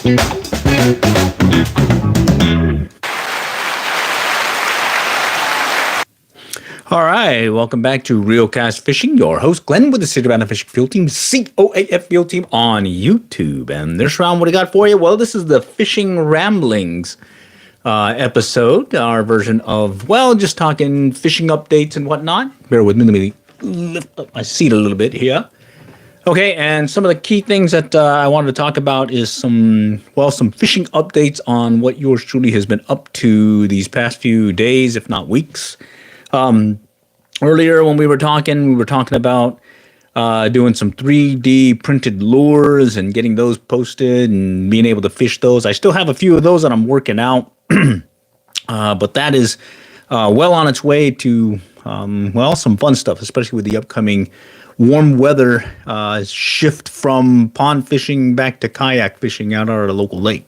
All right, welcome back to Real Cast Fishing. Your host, Glenn, with the City Banana Fishing Field Team, COAF Field Team on YouTube. And this round, what I got for you? Well, this is the Fishing Ramblings episode, our version of, well, just talking fishing updates and whatnot. Bear with me, let me lift up my seat a little bit here. Okay, and some of the key things that I wanted to talk about is some fishing updates on what yours truly has been up to these past few days, if not weeks. Earlier when we were talking about doing some 3D printed lures and getting those posted and being able to fish those. I still have a few of those that I'm working out, but that is well on its way to, some fun stuff, especially with the upcoming warm weather shift from pond fishing back to kayak fishing out at our local lake.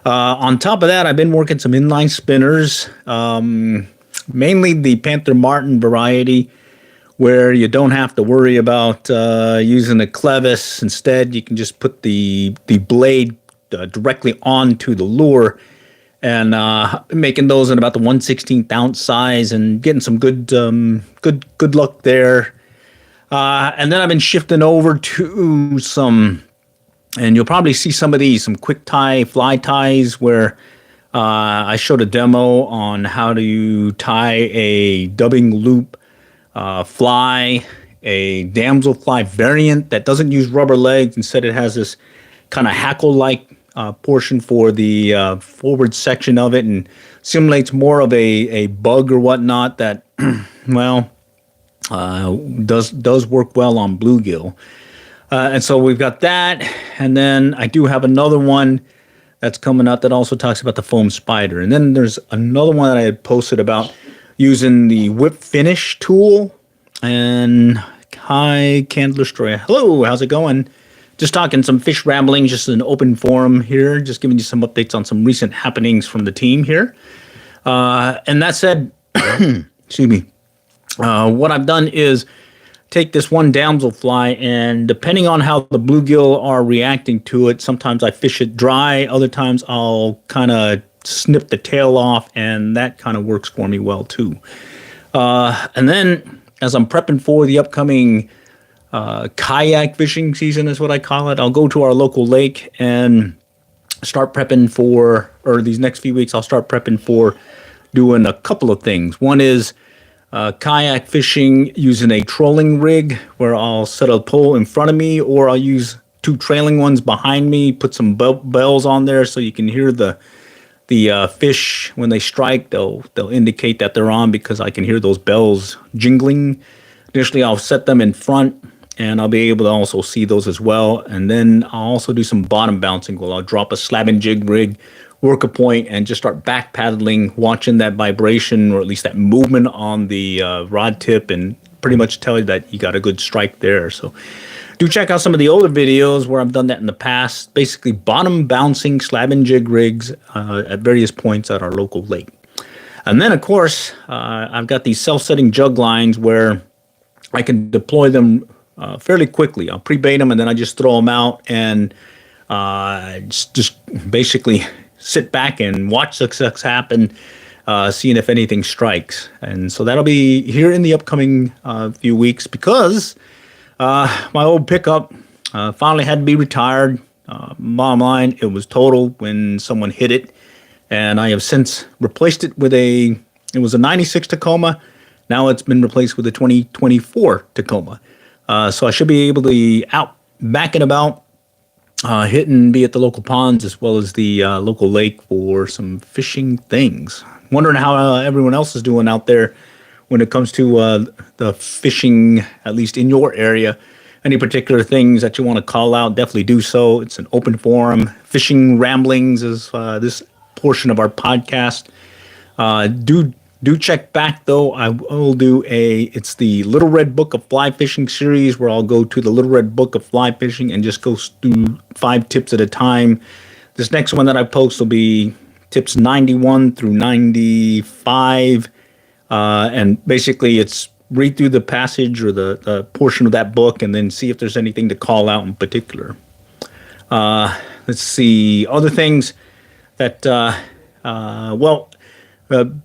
On top of that, I've been working some inline spinners, mainly the Panther Martin variety, where you don't have to worry about using a clevis. Instead, you can just put the blade directly onto the lure, and making those in about the 1/16 ounce size and getting some good luck there. And then I've been shifting over to some, and you'll probably see some of these, some quick tie fly ties where I showed a demo on how to tie a dubbing loop fly, a damsel fly variant that doesn't use rubber legs. Instead, it has this kind of hackle-like portion for the forward section of it and simulates more of a bug or whatnot that, does work well on bluegill. And so we've got that. And then I do have another one that's coming out that also talks about the foam spider. And then there's another one that I had posted about using the whip finish tool. And hi, Candler Destroyer. Hello, how's it going? Just talking some fish ramblings, just an open forum here, just giving you some updates on some recent happenings from the team here. And that said, excuse me, what I've done is take this one damselfly, and depending on how the bluegill are reacting to it, sometimes I fish it dry, other times I'll kind of snip the tail off, and that kind of works for me well too. And then as I'm prepping for the upcoming kayak fishing season is what I call it, I'll go to our local lake and start prepping for, or these next few weeks I'll start prepping for doing a couple of things. One is kayak fishing using a trolling rig where I'll set a pole in front of me, or I'll use two trailing ones behind me, put some bells on there so you can hear the fish when they strike. They'll indicate that they're on because I can hear those bells jingling. Initially, I'll set them in front, and I'll be able to also see those as well. And then I'll also do some bottom bouncing where I'll drop a slab and jig rig, work a point, and just start back paddling, watching that vibration or at least that movement on the rod tip, and pretty much tell you that you got a good strike there. So do check out some of the older videos where I've done that in the past. Basically bottom bouncing slab and jig rigs at various points at our local lake. And then of course I've got these self-setting jug lines where I can deploy them fairly quickly. I'll pre-bait them and then I just throw them out and just basically sit back and watch success happen, seeing if anything strikes. And so that'll be here in the upcoming few weeks because my old pickup finally had to be retired. Bottom line, it was totaled when someone hit it. And I have since replaced it with it was a 96 Tacoma. Now it's been replaced with a 2024 Tacoma. So I should be able to be out, back and about, hit and be at the local ponds as well as the local lake for some fishing things. Wondering how everyone else is doing out there when it comes to the fishing, at least in your area. Any particular things that you want to call out, definitely do so. It's an open forum. Fishing Ramblings is this portion of our podcast. Do check back, though. I will do it's the Little Red Book of Fly Fishing series, where I'll go to the Little Red Book of Fly Fishing and just go through 5 tips at a time. This next one that I post will be tips 91 through 95. And basically, it's read through the passage or the portion of that book and then see if there's anything to call out in particular. let's see, other things that,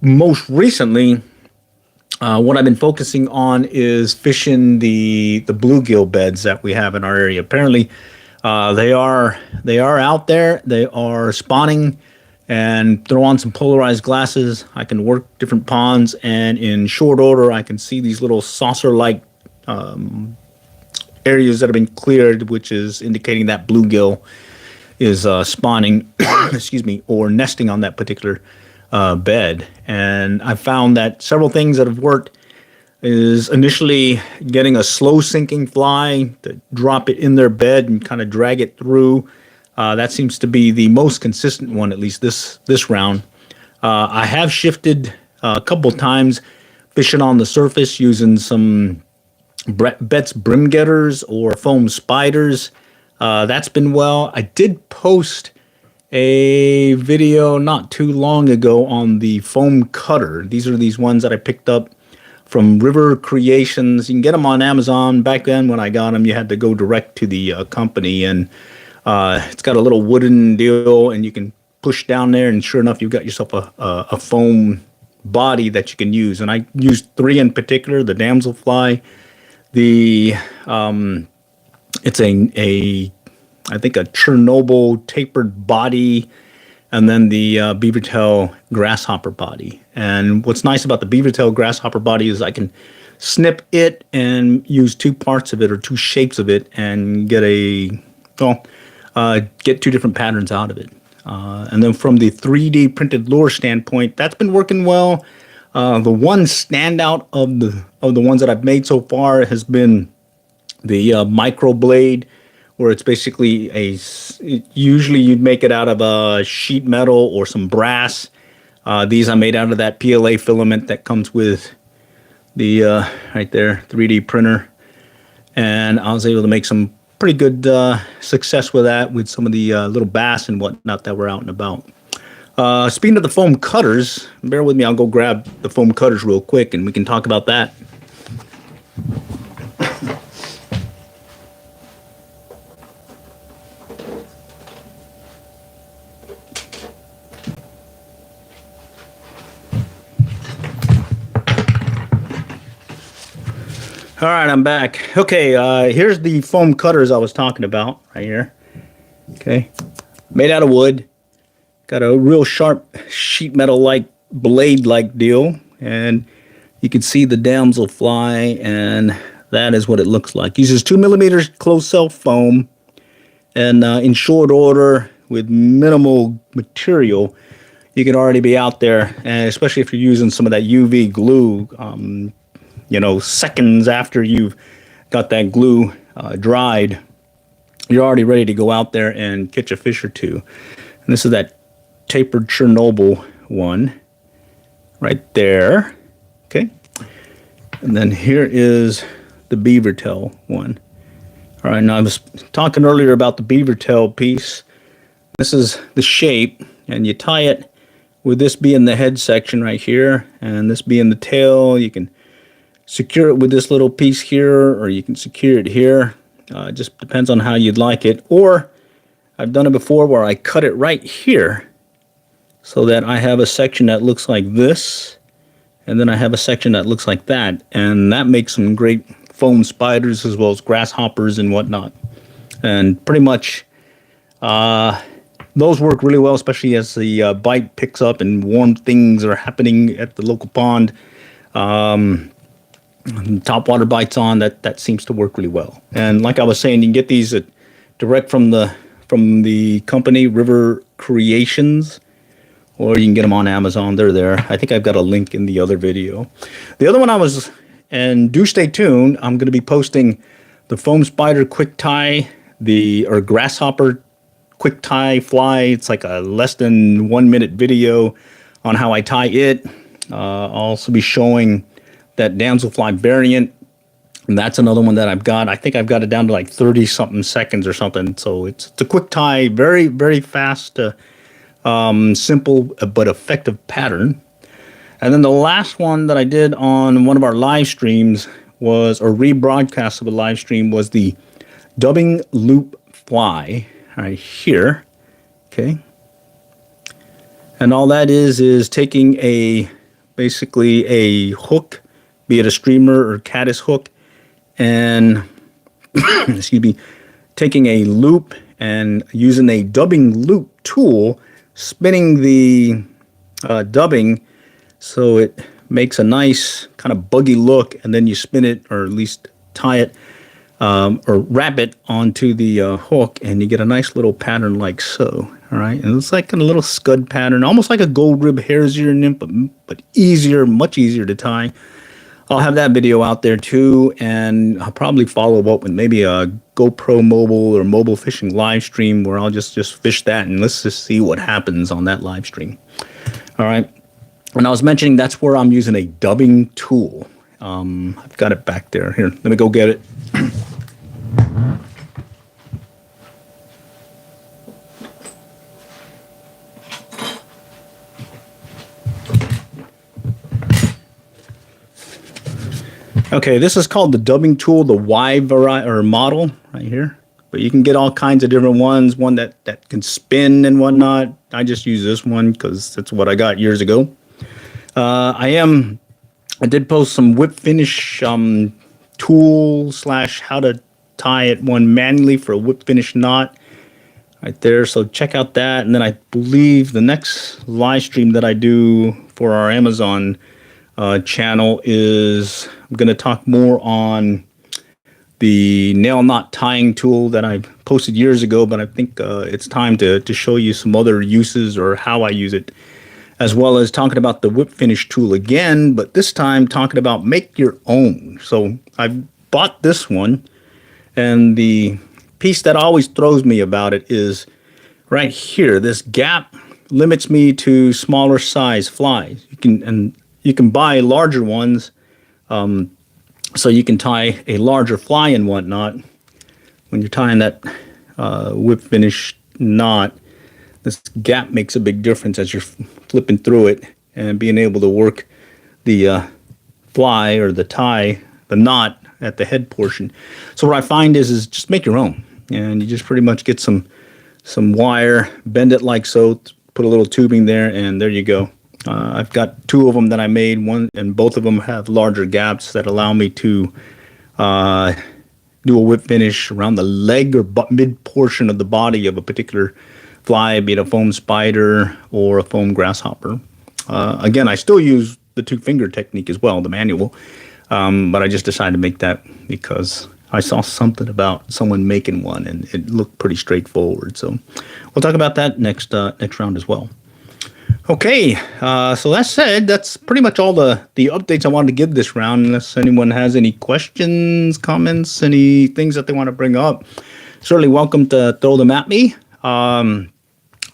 most recently, what I've been focusing on is fishing the bluegill beds that we have in our area. Apparently, they are out there. They are spawning, and throw on some polarized glasses. I can work different ponds, and in short order, I can see these little saucer-like areas that have been cleared, which is indicating that bluegill is spawning, excuse me, or nesting on that particular bed. And I found that several things that have worked is initially getting a slow sinking fly to drop it in their bed and kind of drag it through. That seems to be the most consistent one, at least this round. I have shifted a couple times, fishing on the surface using some Bet's brim getters or foam spiders. That's been well. I did post a video not too long ago on the foam cutter. These are these ones that I picked up from River Creations. You can get them on Amazon. Back then when I got them, you had to go direct to the company, and it's got a little wooden deal, and you can push down there, and sure enough, you've got yourself a foam body that you can use. And I used three in particular: the damselfly, it's I think a Chernobyl tapered body, and then the beavertail grasshopper body. And what's nice about the beavertail grasshopper body is I can snip it and use two parts of it or two shapes of it and get get two different patterns out of it. And then from the 3D printed lure standpoint, that's been working well. The one standout of the ones that I've made so far has been the microblade, where it's basically usually you'd make it out of a sheet metal or some brass. These I made out of that PLA filament that comes with the right there 3D printer, and I was able to make some pretty good success with that, with some of the little bass and whatnot that were out and about. Speaking of the foam cutters, bear with me, I'll go grab the foam cutters real quick and we can talk about that. All right, I'm back. Okay, here's the foam cutters I was talking about right here. Okay, made out of wood. Got a real sharp sheet metal-like blade-like deal, and you can see the damselfly, and that is what it looks like. Uses 2 millimeters closed cell foam, and in short order with minimal material, you can already be out there, and especially if you're using some of that UV glue. Seconds after you've got that glue dried, you're already ready to go out there and catch a fish or two. And this is that tapered Chernobyl one right there. Okay. And then here is the beavertail one. All right, now I was talking earlier about the beavertail piece. This is the shape, and you tie it with this being the head section right here, and this being the tail. You can secure it with this little piece here, or you can secure it here. It just depends on how you'd like it. Or I've done it before where I cut it right here so that I have a section that looks like this, and then I have a section that looks like that, and that makes some great foam spiders as well as grasshoppers and whatnot. And pretty much those work really well, especially as the bite picks up and warm things are happening at the local pond. Top water bites on, that seems to work really well. And like I was saying, you can get these direct from the company River Creations, or you can get them on Amazon. They're there. I think I've got a link in the other video. The other one and do stay tuned, I'm going to be posting the foam spider quick tie, or grasshopper quick tie fly. It's like a less than 1 minute video on how I tie it. I'll also be showing that damselfly variant, and that's another one that I've got. I think I've got it down to like 30 something seconds or something. So it's a quick tie, very, very fast, simple but effective pattern. And then the last one that I did on one of our live streams rebroadcast of a live stream was the dubbing loop fly right here. Okay. And all that is taking basically a hook, be it a streamer or caddis hook, and excuse me, taking a loop and using a dubbing loop tool, spinning the dubbing so it makes a nice kind of buggy look, and then you spin it, or at least tie it or wrap it onto the hook, and you get a nice little pattern like so. All right, and it's like a little scud pattern, almost like a gold rib hare's ear nymph, but easier, much easier to tie. I'll have that video out there too, and I'll probably follow up with maybe a GoPro mobile or mobile fishing live stream where I'll just fish that, and let's just see what happens on that live stream. All right, and I was mentioning that's where I'm using a dubbing tool. I've got it back there. Here, let me go get it. Okay, this is called the dubbing tool, the Y variety or model right here. But you can get all kinds of different ones, one that can spin and whatnot. I just use this one because that's what I got years ago. I did post some whip finish tool / how to tie it one manually for a whip finish knot right there. So check out that. And then I believe the next live stream that I do for our Amazon channel is I'm going to talk more on the nail knot tying tool that I posted years ago, but I think it's time to show you some other uses or how I use it, as well as talking about the whip finish tool again, but this time talking about make your own. So I bought this one, and the piece that always throws me about it is right here. This gap limits me to smaller size flies. You can buy larger ones, so you can tie a larger fly and whatnot. When you're tying that whip finish knot, this gap makes a big difference as you're flipping through it and being able to work the fly or the tie, the knot at the head portion. So what I find is just make your own, and you just pretty much get some wire, bend it like so, put a little tubing there, and there you go. I've got two of them that I made, one, and both of them have larger gaps that allow me to do a whip finish around the leg or mid portion of the body of a particular fly, be it a foam spider or a foam grasshopper. Again, I still use the 2-finger technique as well, the manual, but I just decided to make that because I saw something about someone making one, and it looked pretty straightforward. So we'll talk about that next round as well. Okay, so that said, that's pretty much all the updates I wanted to give this round. Unless anyone has any questions, comments, any things that they want to bring up, certainly welcome to throw them at me. I'm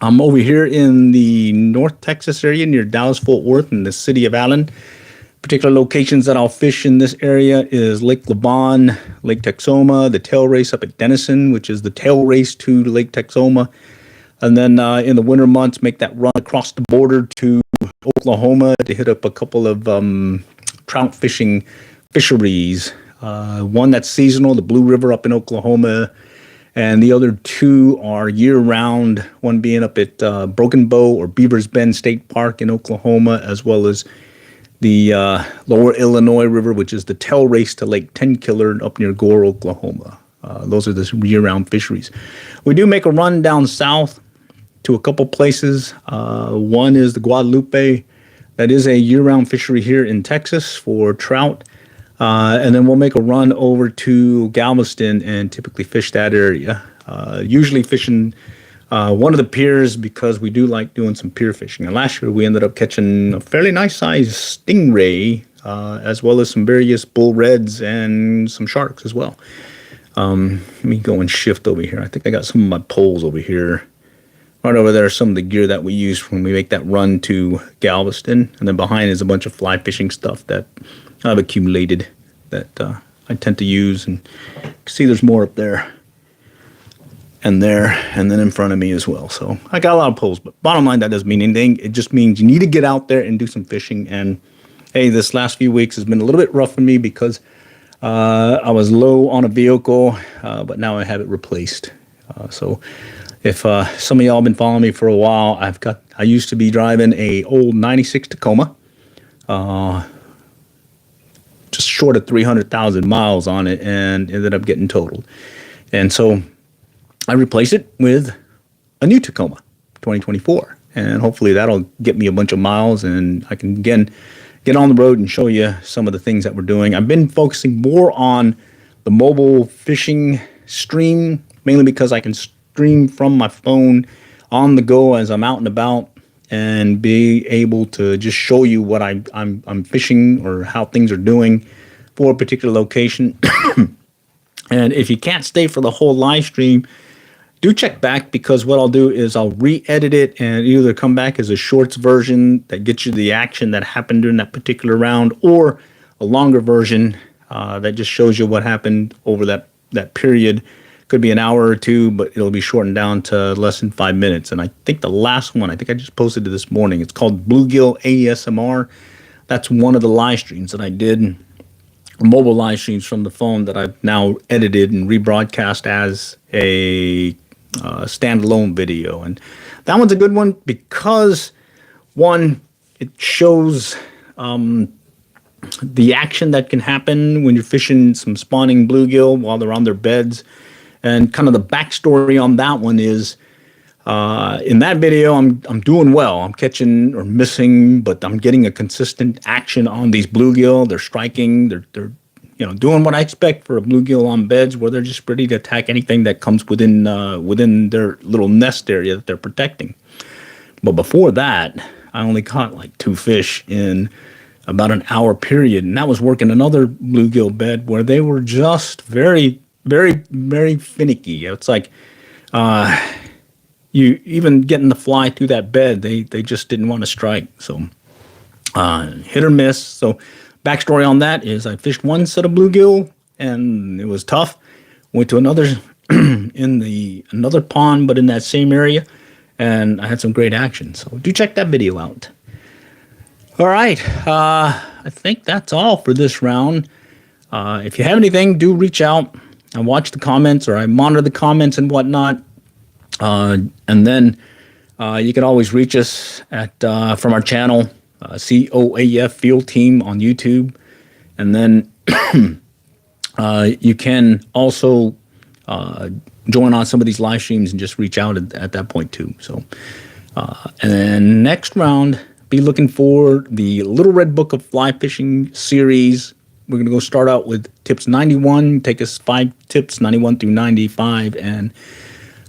over here in the North Texas area near Dallas-Fort Worth in the city of Allen. Particular locations that I'll fish in this area is Lake Lavon, Lake Texoma, the tail race up at Denison, which is the tail race to Lake Texoma. And then in the winter months, make that run across the border to Oklahoma to hit up a couple of trout fishing fisheries. One that's seasonal, the Blue River up in Oklahoma, and the other two are year-round, one being up at Broken Bow or Beaver's Bend State Park in Oklahoma, as well as the Lower Illinois River, which is the tail race to Lake Tenkiller up near Gore, Oklahoma. Those are the year-round fisheries. We do make a run down south to a couple places. One is the Guadalupe. That is a year-round fishery here in Texas for trout. And then we'll make a run over to Galveston and typically fish that area. Usually fishing one of the piers because we do like doing some pier fishing. And last year we ended up catching a fairly nice sized stingray, as well as some various bull reds and some sharks as well. Let me go and shift over here. I think I got some of my poles over here. Right over there are some of the gear that we use when we make that run to Galveston. And then behind is a bunch of fly fishing stuff that I've accumulated that I tend to use. And you can see there's more up there and there, and then in front of me as well. So I got a lot of poles, but bottom line, that doesn't mean anything. It just means you need to get out there and do some fishing. And hey, this last few weeks has been a little bit rough for me because I was low on a vehicle, but now I have it replaced. So If some of y'all have been following me for a while, I used to be driving a old 96 Tacoma, just short of 300,000 miles on it, and ended up getting totaled. And so I replaced it with a new Tacoma, 2024. And hopefully that'll get me a bunch of miles, and I can, again, get on the road and show you some of the things that we're doing. I've been focusing more on the mobile fishing stream, mainly because I can stream from my phone on the go as I'm out and about, and be able to just show you what I'm fishing or how things are doing for a particular location. And if you can't stay for the whole live stream, do check back, because what I'll do is I'll re-edit it and either come back as a shorts version that gets you the action that happened during that particular round, or a longer version that just shows you what happened over that period. Could be an hour or two, but it'll be shortened down to less than 5 minutes. And I think the last one, I think I just posted it this morning. It's called Bluegill ASMR. That's one of the live streams that I did, mobile live streams from the phone that I've now edited and rebroadcast as a standalone video. And that one's a good one because, one, it shows the action that can happen when you're fishing some spawning bluegill while they're on their beds. And kind of the backstory on that one is, in that video, I'm doing well. I'm catching or missing, but I'm getting a consistent action on these bluegill. They're striking. They're doing what I expect for a bluegill on beds, where they're just ready to attack anything that comes within their little nest area that they're protecting. But before that, I only caught like 2 fish in about an hour period, and that was working another bluegill bed where they were just very, very, very finicky. It's like you even getting the fly through that bed, they just didn't want to strike. So hit or miss. So backstory on that is I fished one set of bluegill and it was tough. Went to another in another pond, but in that same area, and I had some great action. So do check that video out. All right, I think that's all for this round. If you have anything, do reach out. I watch the comments, or I monitor the comments and whatnot. And then you can always reach us at from our channel, COAF Field Team on YouTube. And then you can also join on some of these live streams and just reach out at that point too. So, and then next round, be looking for the Little Red Book of Fly Fishing series. We're going to go start out with tips 91, take us 5 tips, 91 through 95, and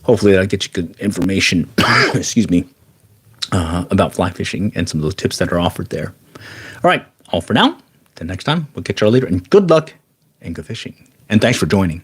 hopefully that'll get you good information, excuse me, about fly fishing and some of those tips that are offered there. All right, all for now. Till next time, we'll catch you all later, and good luck and good fishing. And thanks for joining.